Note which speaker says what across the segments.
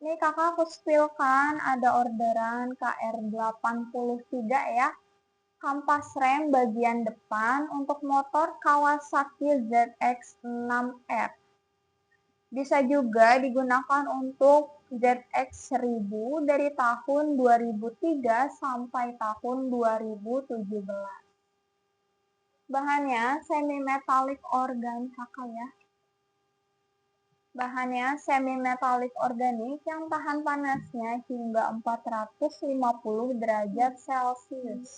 Speaker 1: Ini kakak aku spillkan ada orderan KR83 ya. Kampas rem bagian depan untuk motor Kawasaki ZX-6R. Bisa juga digunakan untuk ZX-1000 dari tahun 2003 sampai tahun 2017. Bahannya semi metalik organ kakak ya. Bahannya semi metalik organik yang tahan panasnya hingga 450 derajat Celcius.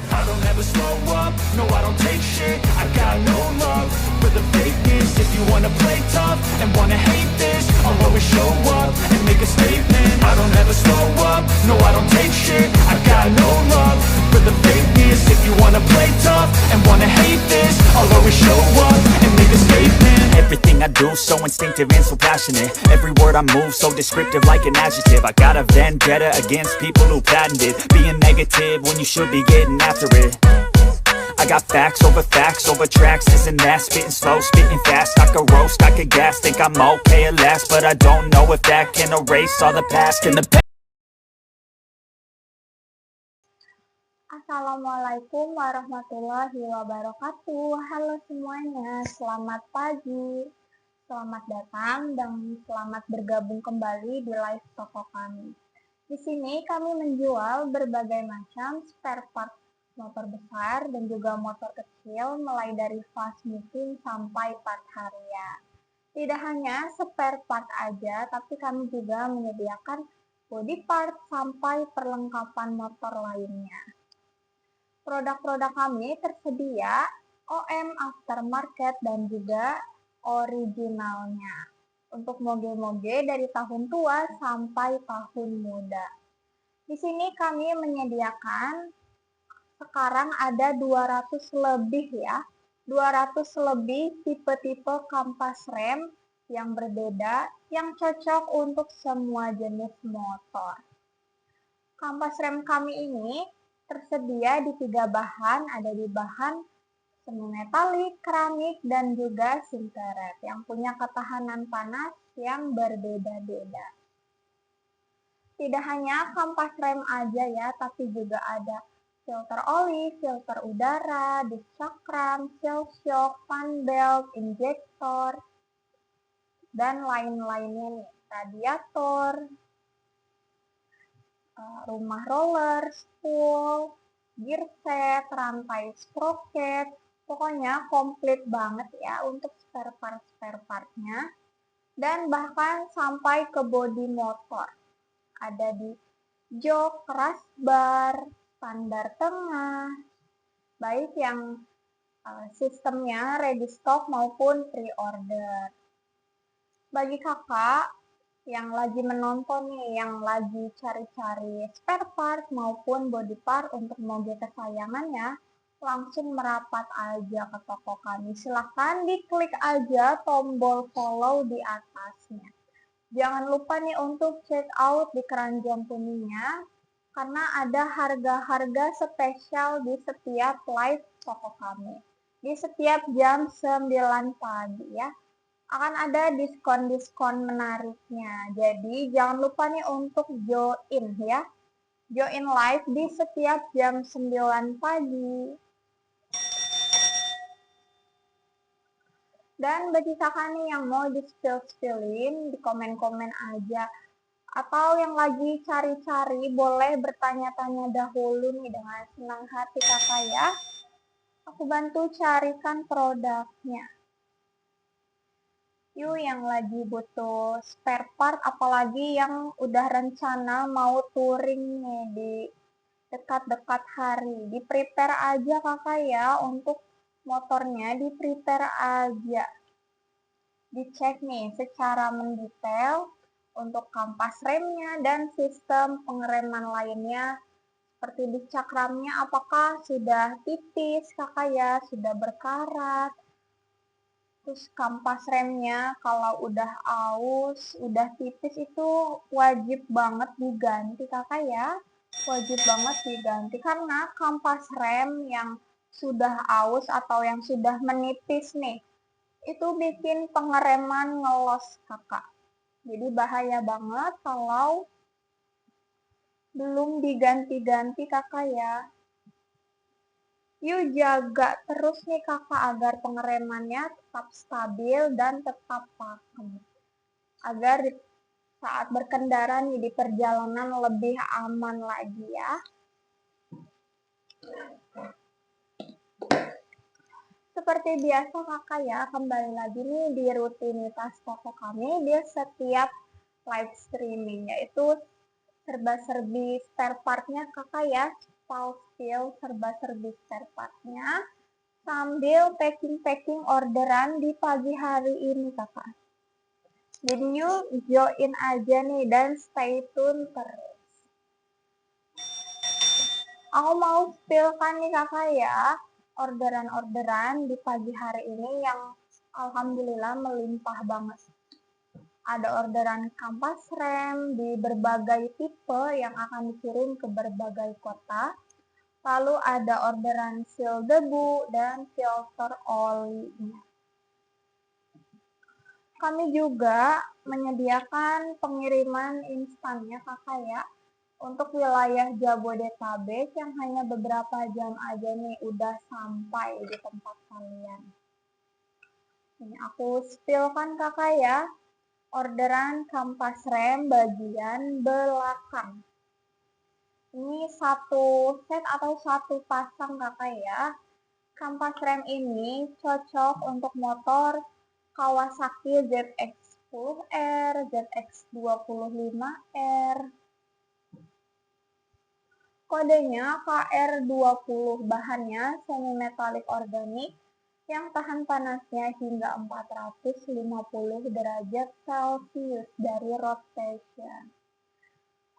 Speaker 2: I don't ever slow up, no I don't take shit. I got no love for the fakeness. If you wanna play tough and wanna hate this, I'll always show up and make a statement. I don't ever slow up, no I don't take shit. I got no love for the fakeness. If you wanna play tough and wanna hate this, I'll always show up and make a statement. Everything I do so instinctive and so passionate. Every word I move so descriptive like an adjective. I got a vendetta against people who patented being negative when you should be getting after it. I got facts over tracks, this and that. Spitting slow, spitting fast. I could roast, I could gas. Think I'm okay at last, but I don't know if that can erase all the past and the past.
Speaker 1: Assalamualaikum warahmatullahi wabarakatuh. Halo semuanya, selamat pagi, selamat datang dan selamat bergabung kembali di live toko kami. Di sini kami menjual berbagai macam spare part motor besar dan juga motor kecil, mulai dari fast moving sampai part harian. Tidak hanya spare part aja, tapi kami juga menyediakan body part sampai perlengkapan motor lainnya. Produk-produk kami tersedia OM aftermarket dan juga originalnya. Untuk moge-moge dari tahun tua sampai tahun muda. Di sini kami menyediakan sekarang ada 200 lebih ya. 200 lebih tipe-tipe kampas rem yang berbeda yang cocok untuk semua jenis motor. Kampas rem kami ini tersedia di 3 bahan, ada di bahan semi metalik, keramik, dan juga sinteret yang punya ketahanan panas yang berbeda-beda. Tidak hanya kampas rem aja ya, tapi juga ada filter oli, filter udara, disc cakram, seal shock, fan belt, injektor, dan lain-lainnya nih, radiator, rumah roller, spool, gear set, rantai sprocket, pokoknya komplit banget ya untuk spare partnya, dan bahkan sampai ke bodi motor. Ada di jok, keras bar, standar tengah, baik yang sistemnya ready stock maupun pre-order. Bagi kakak yang lagi menonton nih, yang lagi cari-cari spare part maupun body part untuk moge kesayangannya, langsung merapat aja ke toko kami. Silahkan diklik aja tombol follow di atasnya. Jangan lupa nih untuk check out di keranjang kuningnya, karena ada harga-harga spesial di setiap live toko kami. Di setiap jam 9 pagi ya. Akan ada diskon-diskon menariknya. Jadi jangan lupa nih untuk join ya. Join live di setiap jam 9 pagi. Dan bagi kakak nih yang mau di-spill-spillin, di komen-komen aja. Atau yang lagi cari-cari, boleh bertanya-tanya dahulu nih dengan senang hati kakak ya. Aku bantu carikan produknya. Yang lagi butuh spare part, apalagi yang udah rencana mau touring nih di dekat-dekat hari, di prepare aja kakak ya, untuk motornya di prepare aja. dicek nih secara mendetail untuk kampas remnya dan sistem pengereman lainnya seperti di cakramnya apakah sudah tipis kakak ya, sudah berkarat. Terus kampas remnya kalau udah aus, udah tipis itu wajib banget diganti kakak ya. Wajib banget diganti karena kampas rem yang sudah aus atau yang sudah menipis nih, itu bikin pengereman ngelos kakak. Jadi bahaya banget kalau belum diganti-ganti kakak ya. Yuk jaga terus nih kakak agar pengeremannya tetap stabil dan tetap pakem. Agar saat berkendara nih di perjalanan lebih aman lagi ya. Seperti biasa kakak ya, kembali lagi nih di rutinitas toko kami di setiap live streaming, yaitu serba-serbi spare partnya kakak ya, spill serba-serbi spare partnya, sambil packing-packing orderan di pagi hari ini kakak. Jadi yuk join aja nih dan stay tune terus. Aku mau spillkan nih kakak ya, orderan-orderan di pagi hari ini yang alhamdulillah melimpah banget. Ada orderan kampas rem di berbagai tipe yang akan dikirim ke berbagai kota. Lalu ada orderan seal debu dan filter olinya. Kami juga menyediakan pengiriman instannya kakak ya. Untuk wilayah Jabodetabek yang hanya beberapa jam aja nih udah sampai di tempat kalian. Ini aku spillkan kakak ya. Orderan kampas rem bagian belakang. Ini satu set atau satu pasang kakak ya. Kampas rem ini cocok untuk motor Kawasaki ZX10R, ZX25R. Kodenya KR20, bahannya semi metalik organik yang tahan panasnya hingga 450 derajat Celcius dari rotation.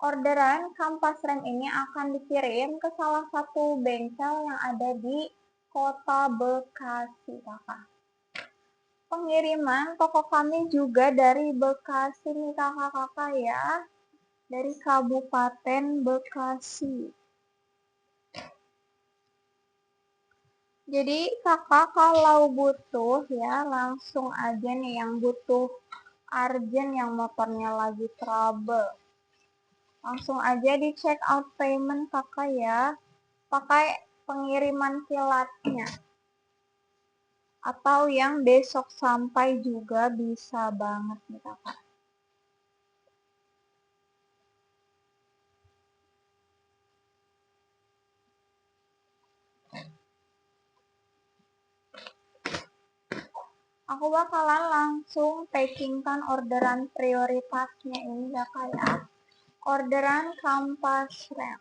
Speaker 1: Orderan kampas rem ini akan dikirim ke salah satu bengkel yang ada di Kota Bekasi kakak. Pengiriman toko kami juga dari Bekasi nih kakak-kakak ya, dari Kabupaten Bekasi. Jadi kakak kalau butuh ya langsung aja nih yang butuh urgent yang motornya lagi trouble. Langsung aja di check out payment kakak ya, pakai pengiriman kilatnya. Atau yang besok sampai juga bisa banget nih kakak. Aku bakalan langsung packingkan orderan prioritasnya ini kakak ya. Orderan kampas rem.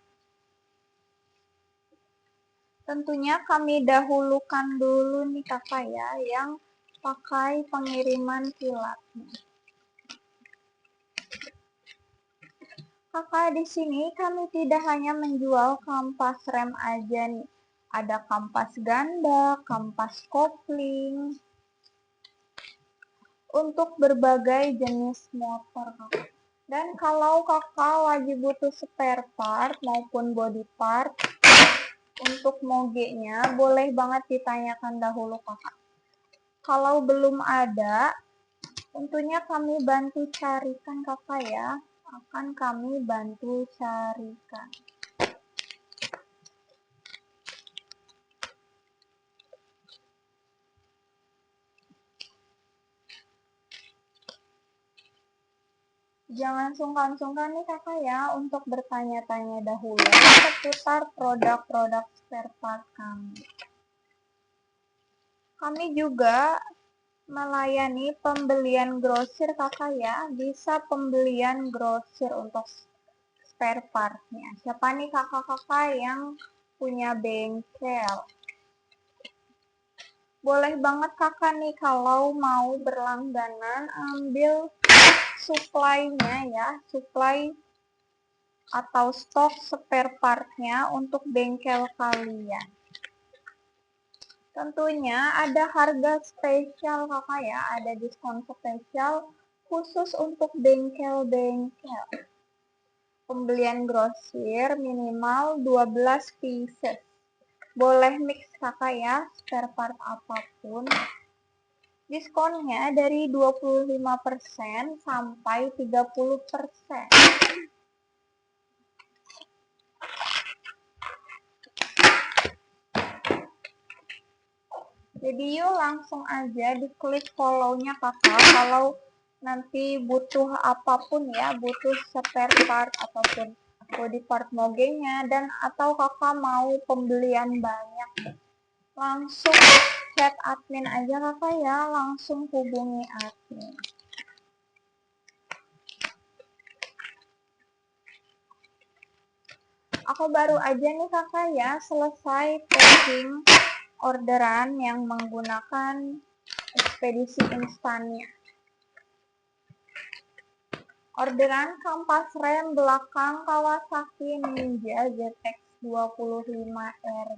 Speaker 1: Tentunya kami dahulukan dulu nih kakak ya yang pakai pengiriman kilatnya. Kakak di sini kami tidak hanya menjual kampas rem aja nih. Ada kampas ganda, kampas kopling. Untuk berbagai jenis motor kakak. Dan kalau kakak lagi butuh spare part maupun body part untuk mogenya, boleh banget ditanyakan dahulu kakak. Kalau belum ada, tentunya kami bantu carikan kakak ya. Akan kami bantu carikan. Jangan sungkan-sungkan nih kakak ya untuk bertanya-tanya dahulu seputar produk-produk spare part kami. Kami juga melayani pembelian grosir kakak ya, bisa pembelian grosir untuk spare partnya. Siapa nih kakak-kakak yang punya bengkel? Boleh banget kakak nih kalau mau berlangganan ambil supply-nya ya, supply atau stok spare part-nya untuk bengkel kalian. Tentunya ada harga spesial kakak ya, ada diskon spesial khusus untuk bengkel-bengkel. Pembelian grosir minimal 12 pieces. Boleh mix kakak ya, spare part apapun. Diskonnya dari 25% sampai 30%. Jadi yuk langsung aja diklik follow-nya kakak kalau nanti butuh apapun ya, butuh spare part ataupun body part mogenya dan atau kakak mau pembelian banyak. Langsung chat admin aja kakak ya, langsung hubungi admin. Aku baru aja nih kakak ya selesai packing orderan yang menggunakan ekspedisi instannya. Orderan kampas rem belakang Kawasaki Ninja ZX 25R.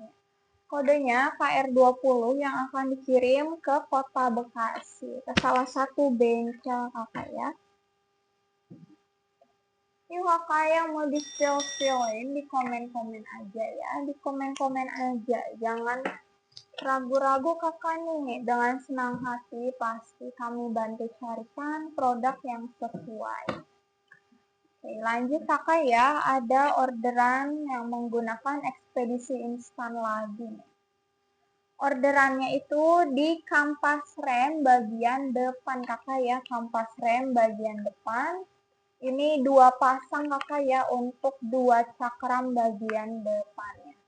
Speaker 1: Kodenya KR20 yang akan dikirim ke kota Bekasi, ke salah satu bengkel kakak ya. Yuk kakak yang mau di-spill-spillin di komen-komen aja ya, di komen-komen aja. Jangan ragu-ragu kakak nih, dengan senang hati pasti kami bantu carikan produk yang sesuai. Oke, lanjut kakak ya, ada orderan yang menggunakan ekspedisi instan lagi. Orderannya itu di kampas rem bagian depan kakak ya, kampas rem bagian depan. Ini 2 pasang kakak ya untuk 2 cakram bagian depannya.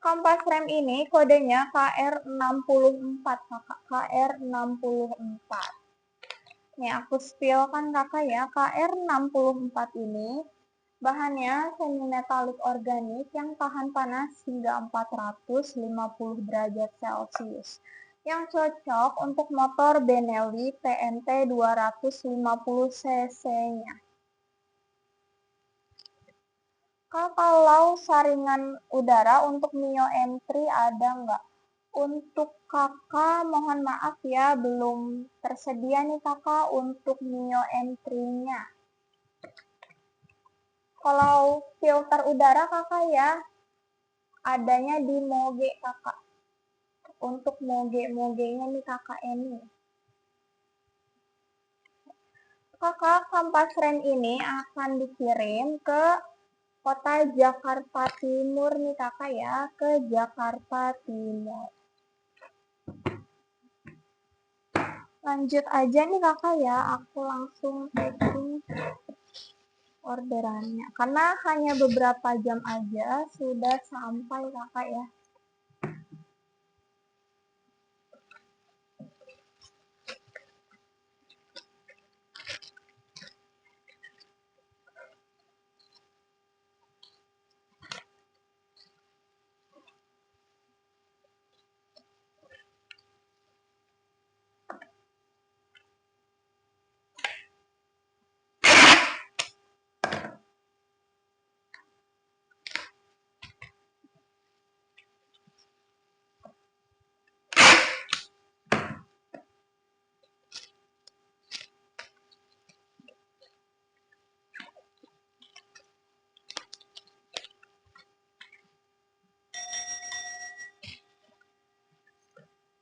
Speaker 1: Kampas rem ini kodenya KR64 kakak, KR64. Nih aku spill kan kakak ya, KR64 ini bahannya semi metalik organik yang tahan panas hingga 450 derajat Celcius. Yang cocok untuk motor Benelli TNT 250 cc-nya. Kalau saringan udara untuk Mio M3 ada nggak? Untuk kakak mohon maaf ya, belum tersedia nih kakak untuk Mio M3-nya. Kalau filter udara kakak ya, adanya di Moge kakak. Untuk Moge-mogenya nih kakak ini. Kakak, kampas rem ini akan dikirim ke kota Jakarta Timur nih kakak ya, ke Jakarta Timur. Lanjut aja nih kakak ya, aku langsung packing orderannya. Karena hanya beberapa jam aja sudah sampai kakak ya.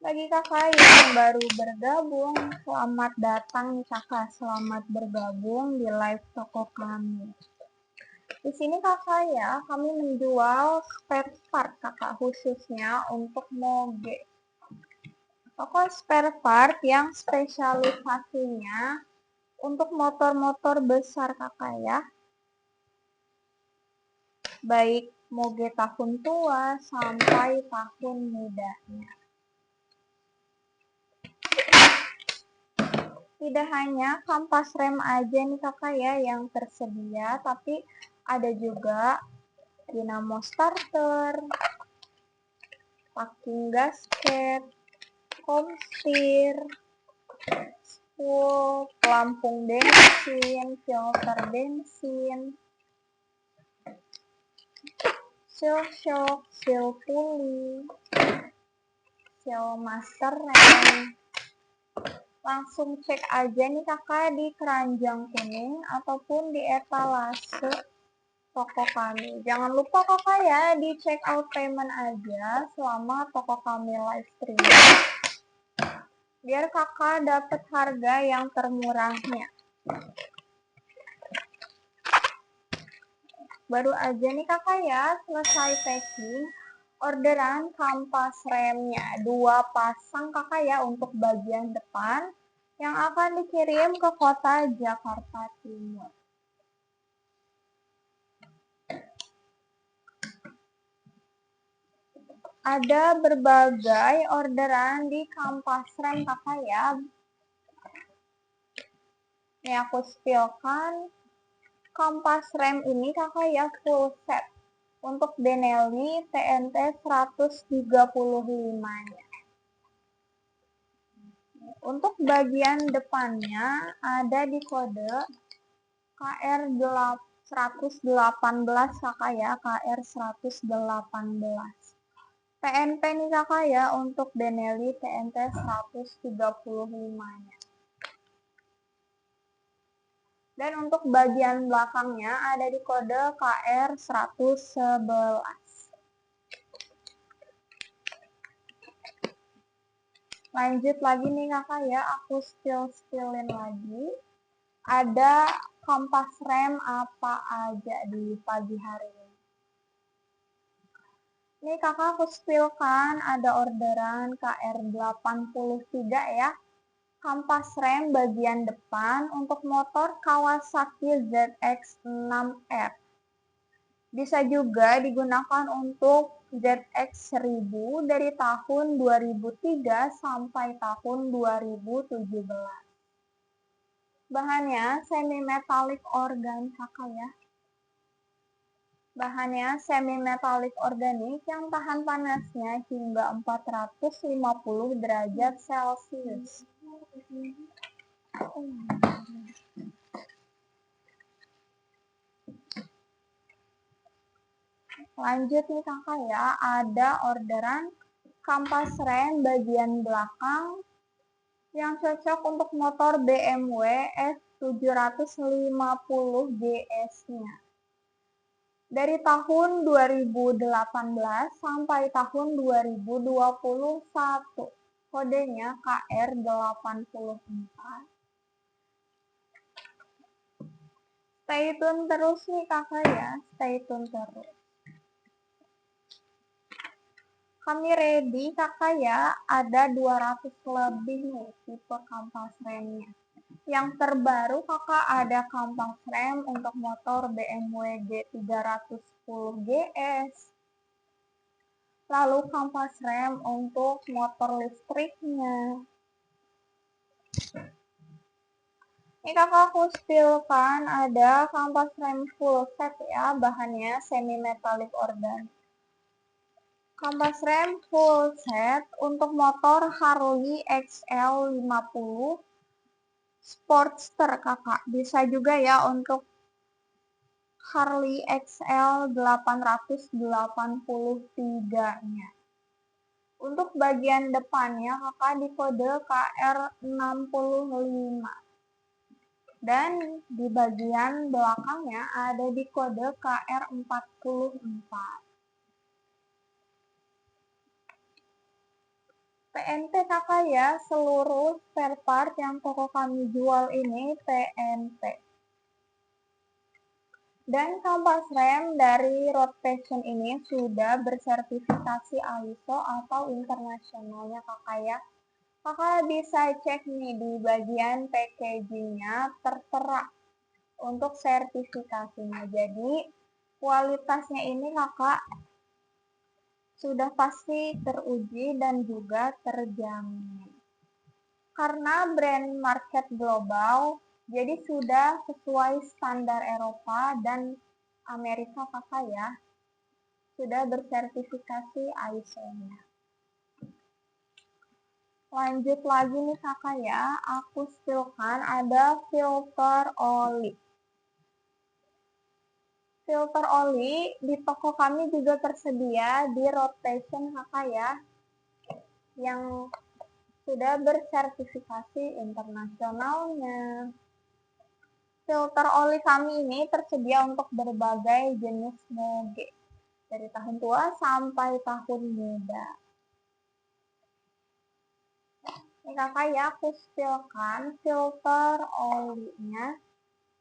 Speaker 1: Bagi kakak yang baru bergabung, selamat datang nih kakak, selamat bergabung di live toko kami. Di sini kakak ya, kami menjual spare part kakak khususnya untuk Moge. Toko spare part yang spesialisasinya untuk motor-motor besar kakak ya. Baik Moge tahun tua sampai tahun mudanya. Tidak hanya kampas rem aja nih kakak ya yang tersedia, tapi ada juga dinamo starter, packing gasket, komstir, spool, pelampung bensin, filter bensin, seal shock, seal pulley, seal master rem. Langsung cek aja nih kakak di keranjang kuning ataupun di etalase toko kami. Jangan lupa kakak ya di check out payment aja selama toko kami live streaming, biar kakak dapat harga yang termurahnya. Baru aja nih kakak ya selesai packing orderan kampas remnya 2 pasang kakak ya untuk bagian depan yang akan dikirim ke kota Jakarta Timur. Ada berbagai orderan di kampas rem kakak ya. Ini aku spillkan. Kampas rem ini kakak ya full set untuk Benelli TNT 135-nya. Untuk bagian depannya ada di kode KR 118 kakak ya, KR 118. TNP nih kakak ya untuk Benelli TNT 135-nya. Dan untuk bagian belakangnya ada di kode KR 111. Lanjut lagi nih kakak ya, aku spillin lagi. Ada kampas rem apa aja di pagi hari ini. Ini kakak aku spillkan ada orderan KR83 ya. Kampas rem bagian depan untuk motor Kawasaki ZX-6R. Bisa juga digunakan untuk ZX-1000 dari tahun 2003 sampai tahun 2017. Bahannya semi metalik organ kakak ya. Bahannya semi metalik organik yang tahan panasnya hingga 450 derajat Celcius. Lanjut nih kakak ya, ada orderan kampas rem bagian belakang yang cocok untuk motor BMW F750 GS-nya. Dari tahun 2018 sampai tahun 2021. Kodenya KR84. Stay tune terus nih kakak ya, stay tune terus. Kami ready kakak ya, ada 200 lebih nih tipe kampas remnya. Yang terbaru kakak ada kampas rem untuk motor BMW G310 GS. Lalu kampas rem untuk motor listriknya. Ini kakak aku spillkan ada kampas rem full set ya, bahannya semi metalik organik. Kampas rem full set untuk motor Harley XL50 Sportster kakak. Bisa juga ya untuk Harley XL 883-nya. Untuk bagian depannya kakak di kode KR65. Dan di bagian belakangnya ada di kode KR44. TNT kakak ya, seluruh spare part yang toko kami jual ini TNT. Dan kampas rem dari Road Passion ini sudah bersertifikasi ISO atau internasionalnya kakak ya. Kakak bisa cek nih di bagian packagingnya tertera untuk sertifikasinya. Jadi kualitasnya ini kakak sudah pasti teruji dan juga terjamin. Karena brand market global, jadi sudah sesuai standar Eropa dan Amerika kakak ya. Sudah bersertifikasi ISO-nya. Lanjut lagi nih kakak ya, aku spillkan ada filter oli. Filter oli di toko kami juga tersedia di rotation kakak ya, yang sudah bersertifikasi internasionalnya. Filter oli kami ini tersedia untuk berbagai jenis moge, dari tahun tua sampai tahun muda. Ini kakak ya, aku spillkan filter olinya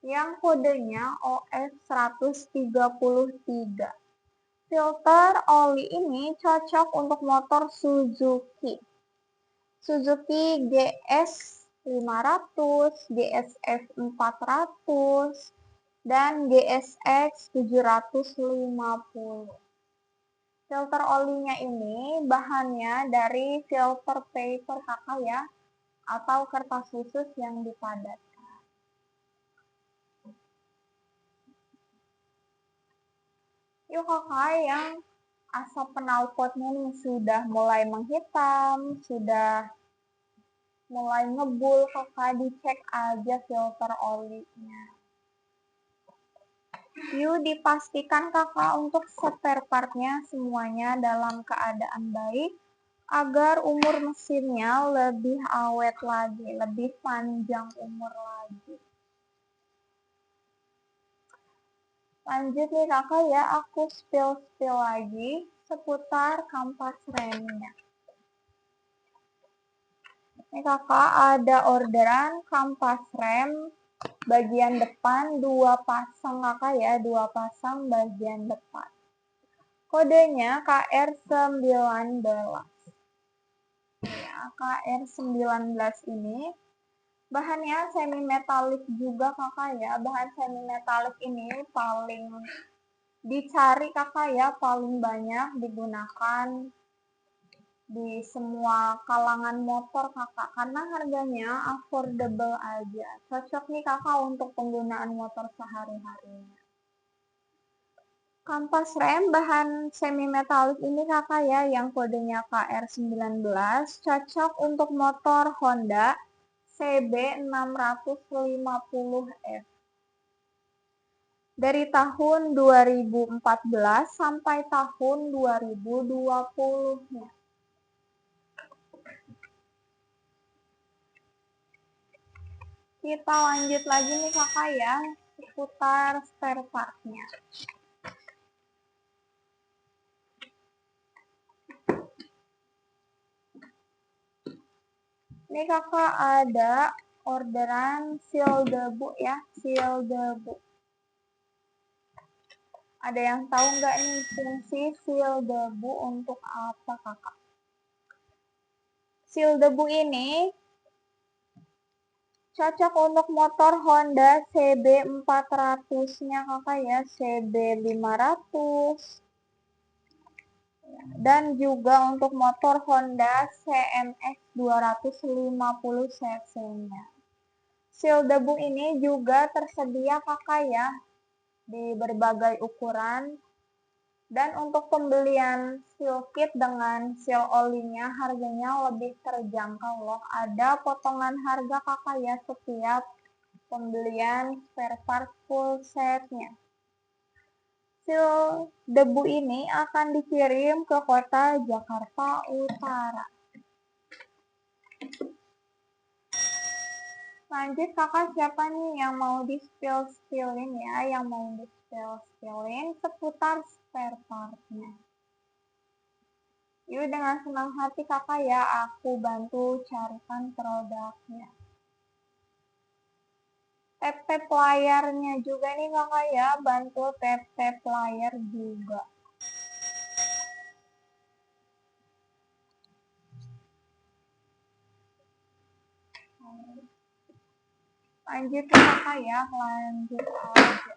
Speaker 1: yang kodenya OF133. Filter oli ini cocok untuk motor Suzuki GS 500, GSF 400, dan GSX 750. Filter olinya ini bahannya dari filter paper kakak ya, atau kertas khusus yang dipadatkan. Yuk kakak yang asap knalpotnya nih sudah mulai menghitam, sudah mulai ngebul, kakak dicek aja filter olinya. Yuk dipastikan kakak untuk spare partnya semuanya dalam keadaan baik, agar umur mesinnya lebih awet lagi, lebih panjang umur lagi. Lanjut nih kakak ya, aku spill lagi seputar kampas remnya. Ini kakak ada orderan kampas rem bagian depan 2 pasang kakak ya, 2 pasang bagian depan. Kodenya KR19. Ya, KR19 ini bahannya semi metalik juga kakak ya. Bahan semi metalik ini paling dicari kakak ya, paling banyak digunakan di semua kalangan motor kakak, karena harganya affordable aja. Cocok nih kakak untuk penggunaan motor sehari-harinya. Kampas rem bahan semi metalik ini kakak ya, yang kodenya KR19, cocok untuk motor Honda CB650F. Dari tahun 2014 sampai tahun 2020-nya. Kita lanjut lagi nih kakak ya, seputar spare part-nya. Ini kakak ada orderan seal debu ya, seal debu. Ada yang tahu nggak nih fungsi seal debu untuk apa kakak? Seal debu ini cocok untuk motor Honda CB400-nya kakak ya, CB500. Dan juga untuk motor Honda CMX 250 cc-nya. Seal debu ini juga tersedia kakak ya di berbagai ukuran. Dan untuk pembelian seal kit dengan seal olinya harganya lebih terjangkau loh. Ada potongan harga kakak ya setiap pembelian spare part full setnya. Seal debu ini akan dikirim ke kota Jakarta Utara. Lanjut kakak, siapa nih yang mau di-spill-spillin ya, yang mau di-spill-spillin seputar spare partnya. Yuk dengan senang hati kakak ya, aku bantu carikan produknya. Tap-tap layarnya juga nih kakak ya, bantu tap-tap layar juga. Lanjut kakak ya, lanjut aja.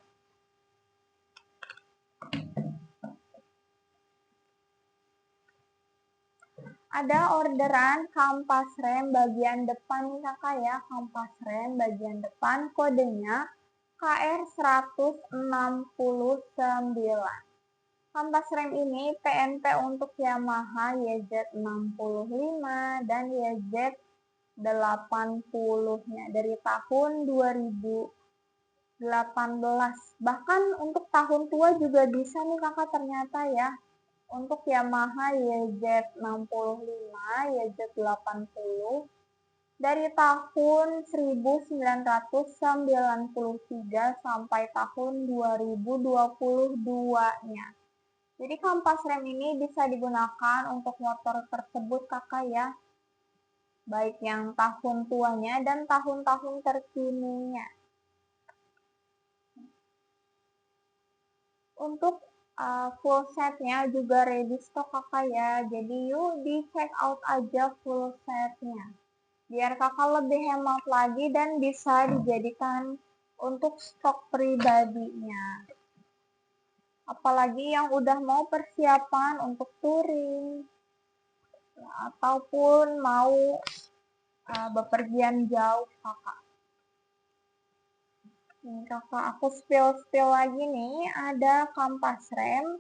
Speaker 1: Ada orderan kampas rem bagian depan nih kakak ya, kampas rem bagian depan kodenya KR169. Kampas rem ini PNP untuk Yamaha YZ65 dan YZ80-nya dari tahun 2018. Bahkan untuk tahun tua juga bisa nih kakak ternyata ya. Untuk Yamaha YZ65, YZ80 dari tahun 1993 sampai tahun 2022-nya. Jadi kampas rem ini bisa digunakan untuk motor tersebut kakak ya. Baik yang tahun tuanya dan tahun-tahun terkininya. Untuk full setnya juga ready stock kakak ya. Jadi yuk di check out aja full setnya. Biar kakak lebih hemat lagi dan bisa dijadikan untuk stok pribadinya. Apalagi yang udah mau persiapan untuk touring ataupun mau bepergian jauh kakak. Nih kakak, aku spill lagi nih, ada kampas rem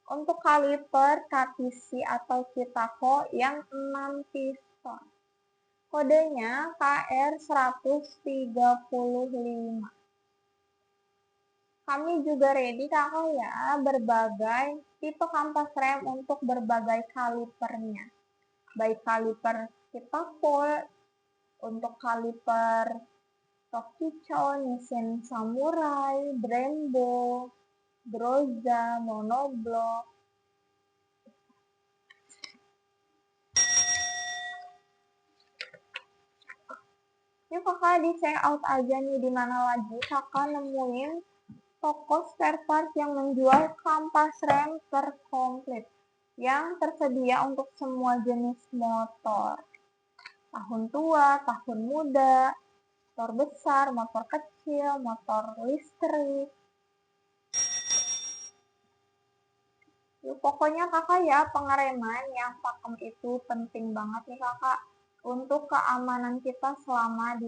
Speaker 1: untuk kaliper KTC atau Kitako yang 6 piston. Kodenya KR135. Kami juga ready kakak ya, berbagai tipe kampas rem untuk berbagai kalipernya. Baik kaliper Kitako, untuk kaliper Tokyo, Nissin Samurai, Brembo, Groza, Monoblock. Yuk kakak di check out aja nih, di mana lagi kakak nemuin toko spare part yang menjual kampas rem terkomplit yang tersedia untuk semua jenis motor. Tahun tua, tahun muda, motor besar, motor kecil, motor listrik. Pokoknya kakak ya, pengereman yang pakem itu penting banget nih kakak untuk keamanan kita selama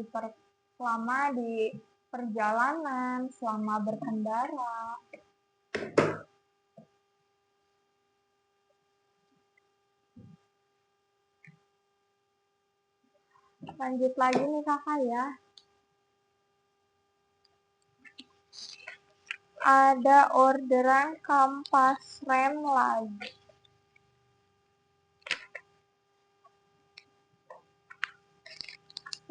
Speaker 1: di perjalanan, selama berkendara. Lanjut lagi nih kakak ya. Ada orderan kampas rem lagi.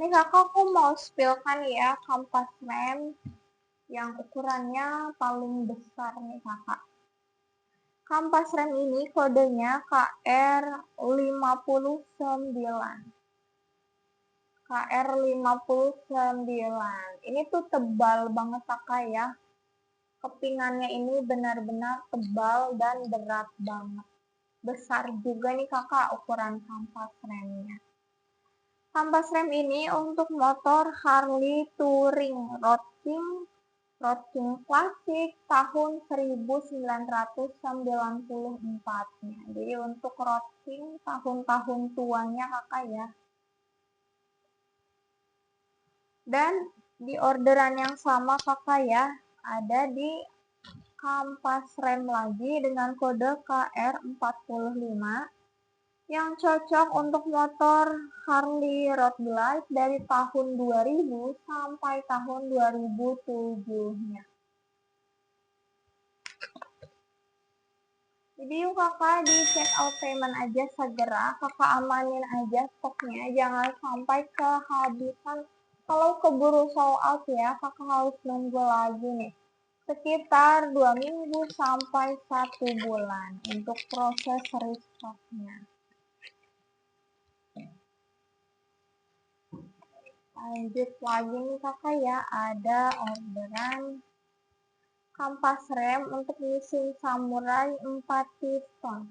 Speaker 1: Nih kakak, aku mau spillkan ya kampas rem yang ukurannya paling besar nih kakak. Kampas rem ini kodenya KR59. KR59. Ini tuh tebal banget kakak ya. Kepingannya ini benar-benar tebal dan berat banget. Besar juga nih kakak ukuran kampas remnya. Kampas rem ini untuk motor Harley Touring Road King klasik tahun 1994-nya. Jadi untuk Road King tahun-tahun tuanya kakak ya. Dan di orderan yang sama kakak ya, ada di kampas rem lagi dengan kode KR45 yang cocok untuk motor Harley Road Glide dari tahun 2000 sampai tahun 2007-nya. Jadi yuk kakak di check out payment aja segera, kakak amanin aja stoknya, jangan sampai kehabisan. Kalau keburu sold out ya, kakak harus nunggu lagi nih. Sekitar 2 minggu sampai 1 bulan untuk proses restocknya. Lanjut lagi nih kakak ya, ada orderan kampas rem untuk Nissin Samurai 4 piston.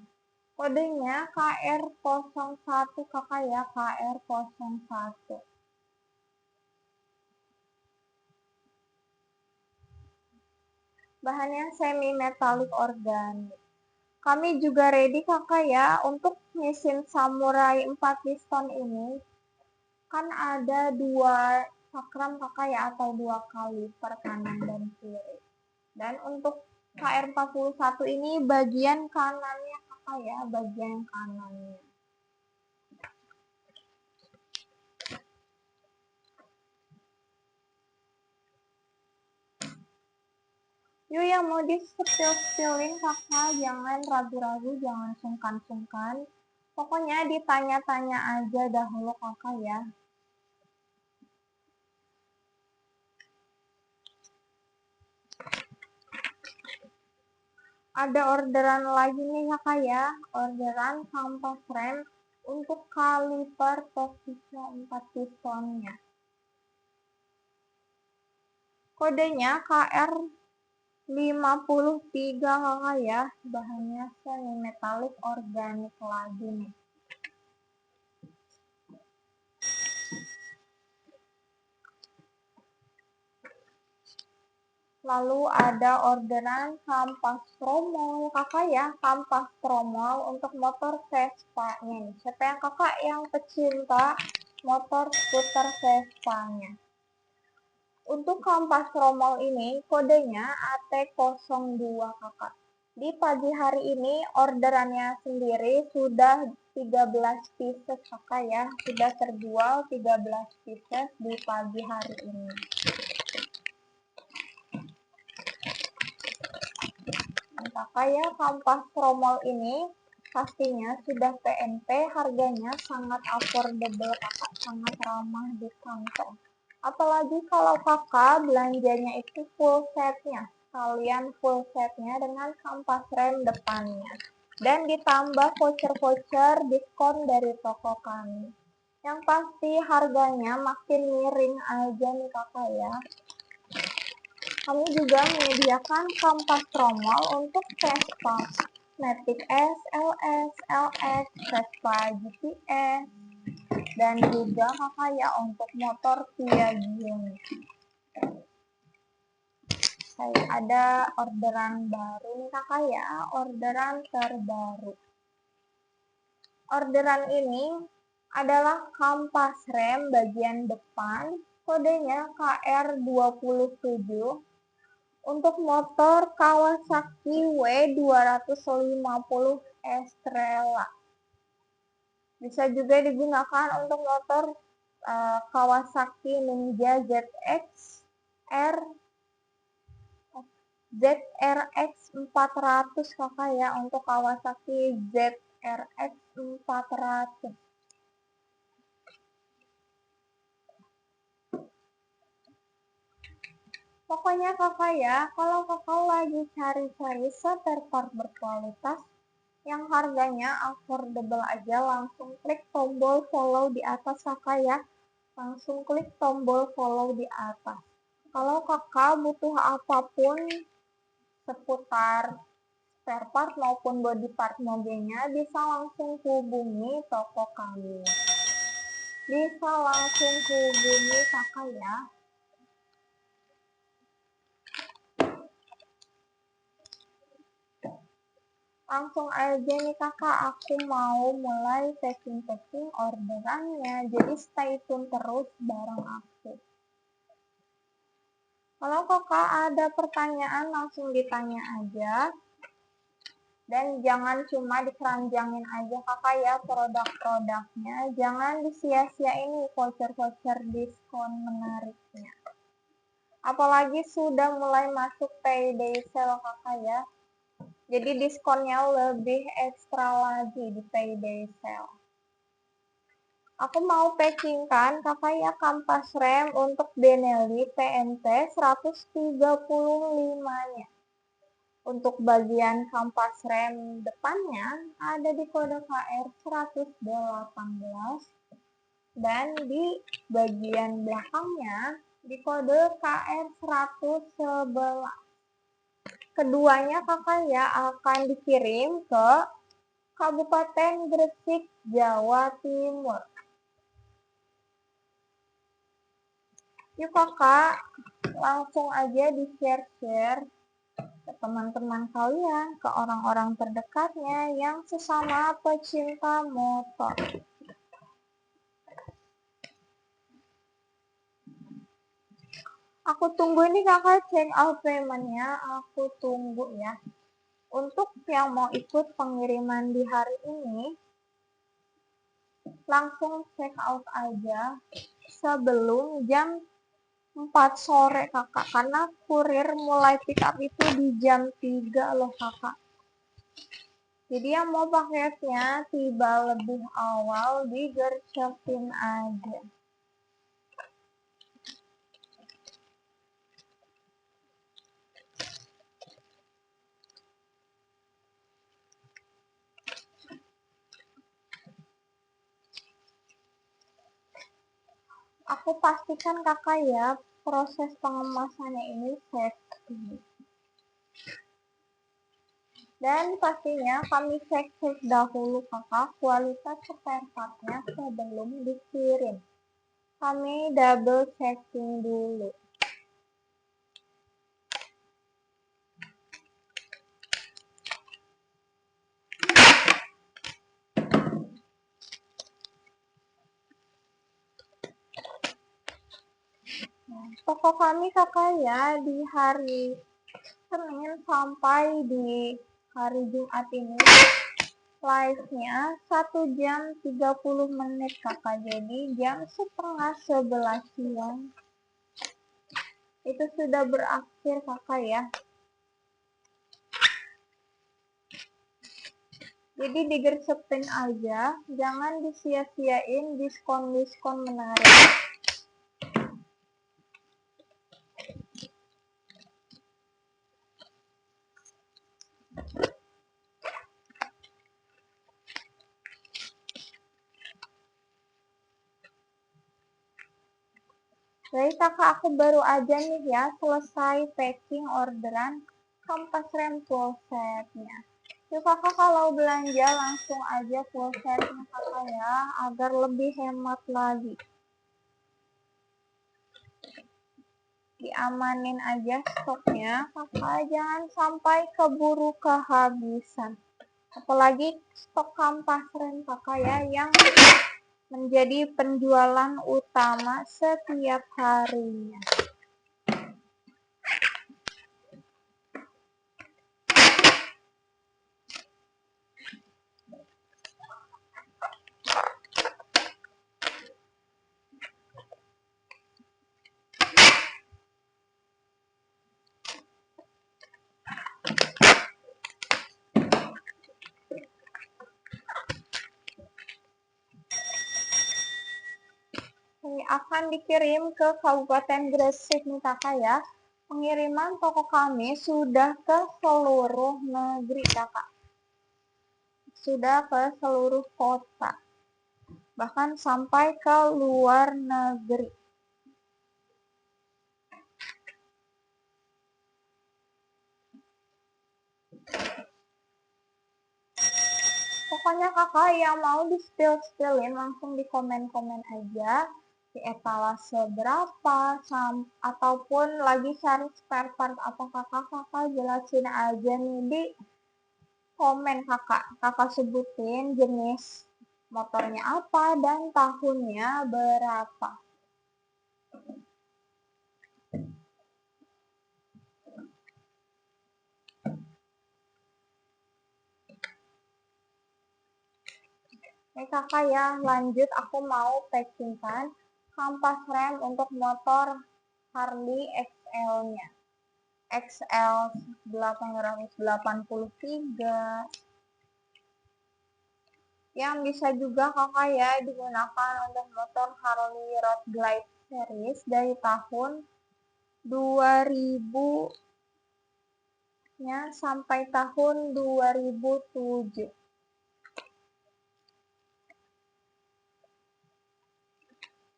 Speaker 1: Kodenya KR01 kakak ya, KR01. Bahannya semi metalik organik. Kami juga ready kakak ya untuk Nissin Samurai 4 piston ini. Kan ada 2 cakram kakak ya, atau 2 kali per kanan dan kiri. Dan untuk KR41 ini bagian kanannya kakak ya, bagian kanannya. Yuk yang mau di-spill-spillin kakak, jangan ragu-ragu, jangan sungkan-sungkan. Pokoknya ditanya-tanya aja dahulu kakak ya. Ada orderan lagi nih kakak ya, orderan kampas rem untuk kaliper posisi 4 pistonnya. Kodenya KR53 kakak ya, bahannya semi metalik organik lagi nih. Lalu ada orderan kampas tromol kakak ya, kampas tromol untuk motor Vespa-nya nih. Siapa yang kakak yang pecinta motor skuter Vespa-nya? Untuk kampas tromol ini kodenya AT02 kakak. Di pagi hari ini orderannya sendiri sudah 13 pieces kakak ya, sudah terjual 13 pieces di pagi hari ini. Kakak ya, kampas tromol ini pastinya sudah PNP, harganya sangat affordable kakak, sangat ramah di kantong. Apalagi kalau kakak belanjanya itu full setnya, kalian full setnya dengan kampas rem depannya. Dan ditambah voucher-voucher diskon dari toko kami. Yang pasti harganya makin miring aja nih kakak ya. Kami juga menyediakan kampas tromol untuk Vespa, Matic S, LS, LX, Vespa GTS, dan juga kakak ya untuk motor Piaggio. Saya ada orderan baru nih kakak ya, orderan terbaru. Orderan ini adalah kampas rem bagian depan, kodenya KR27. Untuk motor Kawasaki W250 Estrella. Bisa juga digunakan untuk motor Kawasaki Ninja ZRX 400 kakak ya, untuk Kawasaki ZRX 400. Pokoknya kakak ya, kalau kakak lagi cari-cari spare part berkualitas yang harganya affordable aja, langsung klik tombol follow di atas kakak ya. Langsung klik tombol follow di atas. Kalau kakak butuh apapun seputar spare part maupun body part mobilnya, bisa langsung hubungi toko kami. Bisa langsung hubungi kakak ya. Langsung aja nih kakak, aku mau mulai packing orderannya, jadi stay tune terus bareng aku. Kalau kakak ada pertanyaan langsung ditanya aja, dan jangan cuma dikeranjangin aja kakak ya produk-produknya, jangan disia-siain voucher-voucher diskon menariknya. Apalagi sudah mulai masuk payday sale kakak ya. Jadi diskonnya lebih ekstra lagi di payday sale. Aku mau packingkan kakak ya kampas rem untuk Benelli PNT 135-nya. Untuk bagian kampas rem depannya ada di kode KR 118 dan di bagian belakangnya di kode KR 111. Keduanya kakak ya akan dikirim ke Kabupaten Gresik, Jawa Timur. Yuk kakak, langsung aja di-share ke teman-teman kalian, ke orang-orang terdekatnya yang sesama pecinta motor. Aku tunggu ini kakak check out payment-nya, aku tunggu ya. Untuk yang mau ikut pengiriman di hari ini, langsung check out aja sebelum jam 4 sore kakak, karena kurir mulai pick up itu di jam 3 loh kakak. Jadi yang mau paketnya tiba lebih awal digercepin aja. Aku pastikan kakak ya, proses pengemasannya ini safety. Dan pastinya kami cek dahulu kakak kualitas spare partnya sebelum dikirim. Kami double checking dulu. Toko kami kakak ya di hari Senin sampai di hari Jumat ini live-nya 1 jam 30 menit kakak. Jadi jam setengah 11 siang itu sudah berakhir kakak ya. Jadi digersepin aja, jangan disia-siain diskon-diskon menarik. Baik kakak, aku baru aja nih ya selesai packing orderan kampas rem full setnya. Yuk kakak kalau belanja langsung aja full setnya kakak ya, agar lebih hemat lagi. Diamanin aja stoknya kakak, jangan sampai keburu kehabisan. Apalagi stok kampas rem kakak ya, yang menjadi penjualan utama setiap harinya. Ini akan dikirim ke Kabupaten Gresik nih kakak ya. Pengiriman toko kami sudah ke seluruh negeri kakak. Sudah ke seluruh kota. Bahkan sampai ke luar negeri. Pokoknya kakak yang mau di-spill-spillin langsung di komen-komen aja. Di etalase berapa, ataupun lagi cari spare part apa kakak jelasin aja nih di komen kakak. Kakak sebutin jenis motornya apa dan tahunnya berapa. Oke kakak ya, lanjut aku mau packing kan kampas rem untuk motor Harley XL-nya. XL 883 yang bisa juga kakak ya digunakan untuk motor Harley Road Glide series dari tahun 2000 nya sampai tahun 2007.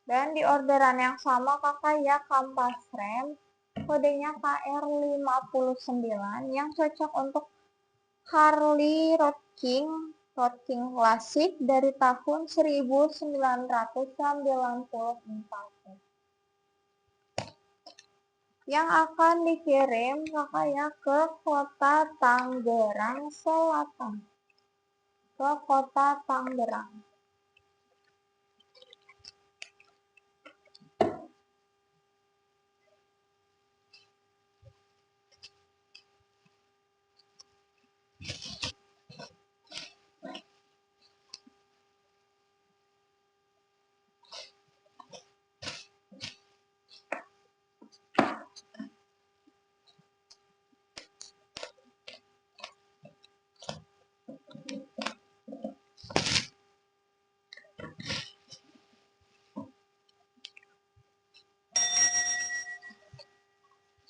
Speaker 1: Dan di orderan yang sama kakak ya kampas rem kodenya KR59 yang cocok untuk Harley Road King klasik dari tahun 1994. Yang akan dikirim kakak ya ke kota Tangerang Selatan. Ke kota Tangerang.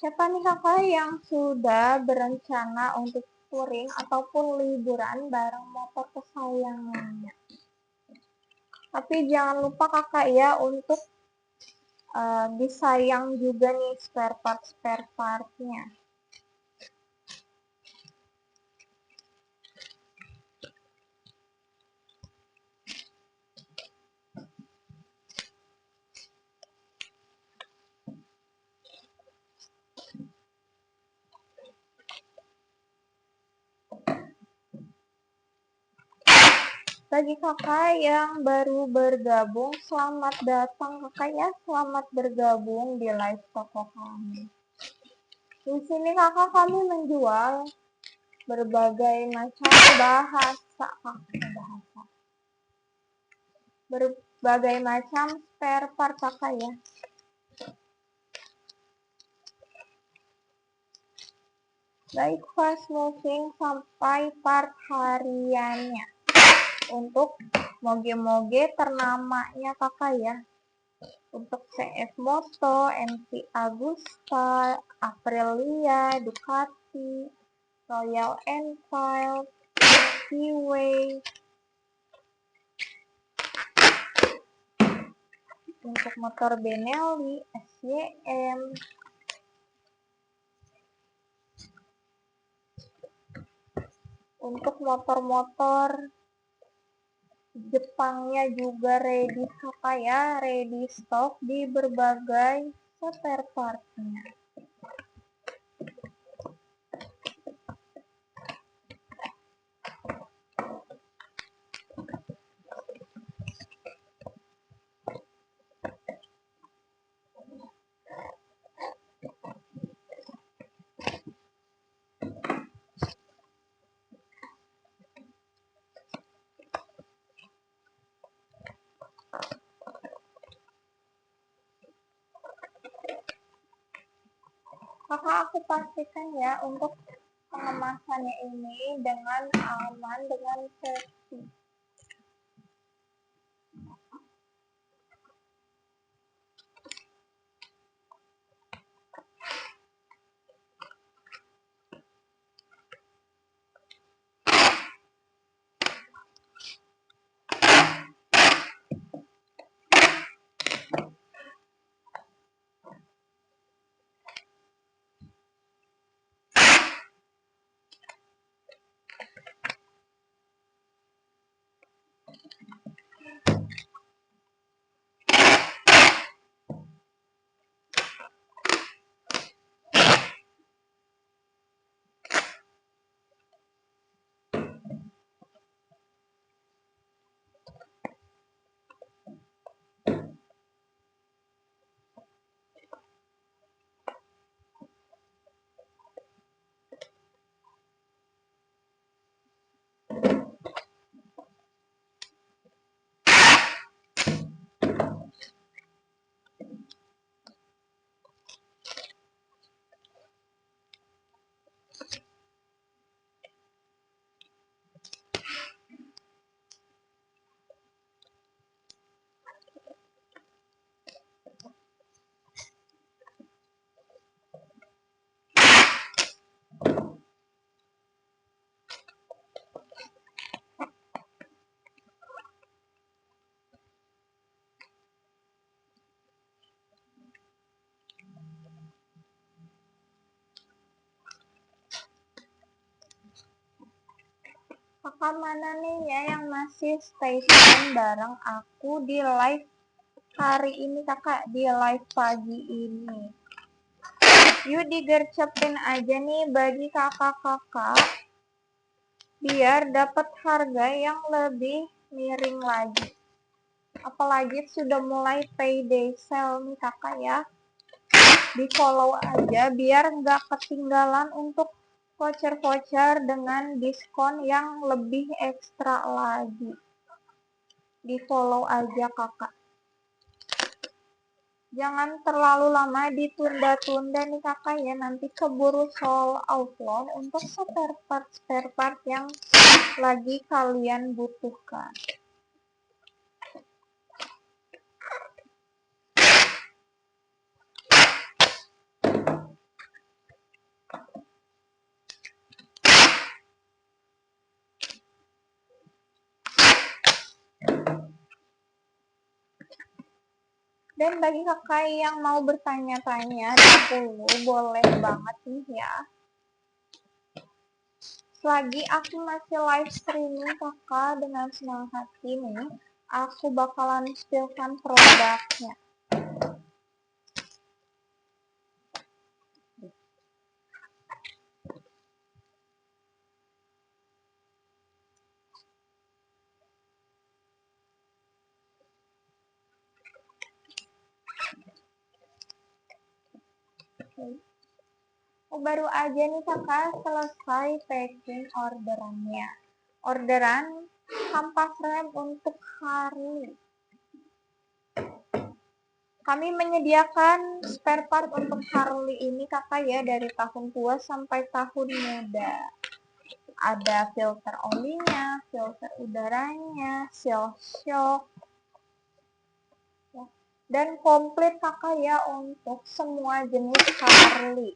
Speaker 1: Siapa nih kakak yang sudah berencana untuk touring ataupun liburan bareng motor kesayangannya? Tapi jangan lupa kakak ya untuk disayang juga nih spare partnya. Bagi kakak yang baru bergabung, selamat datang kakak ya, selamat bergabung di live toko kami. Di sini kakak kami menjual berbagai macam bahasa, berbagai macam spare part kakak ya. Baik fast moving sampai part hariannya. Untuk moge-moge ternamanya kakak ya. Untuk CF Moto, MV Agusta, Aprilia, Ducati, Royal Enfield, Speedway. Untuk motor Benelli, SYM. Untuk motor-motor Jepangnya juga ready kakak ya, ready stock di berbagai spare partnya. Kakak aku pastikan ya untuk pengemasannya ini dengan aman, dengan safety. Kakak mana nih ya yang masih stay tune bareng aku di live hari ini kakak, di live pagi ini. Yuk digercepin aja nih bagi kakak-kakak biar dapat harga yang lebih miring lagi. Apalagi sudah mulai payday sale nih kakak ya. Di follow aja biar nggak ketinggalan untuk voucher-voucher dengan diskon yang lebih ekstra lagi. Di follow aja kakak. Jangan terlalu lama ditunda-tunda nih kakak ya, nanti keburu sold out loh untuk spare part yang lagi kalian butuhkan. Dan bagi kakak yang mau bertanya-tanya dahulu, boleh banget nih ya. Selagi aku masih live streaming kakak, dengan senang hati nih, aku bakalan spillkan produknya. Baru aja nih kakak selesai packing orderannya. Orderan kampas rem untuk Harley. Kami menyediakan spare part untuk Harley ini kakak ya, dari tahun tua sampai tahun muda. Ada filter olinya, filter udaranya, seal shock, dan komplit kakak ya untuk semua jenis Harley.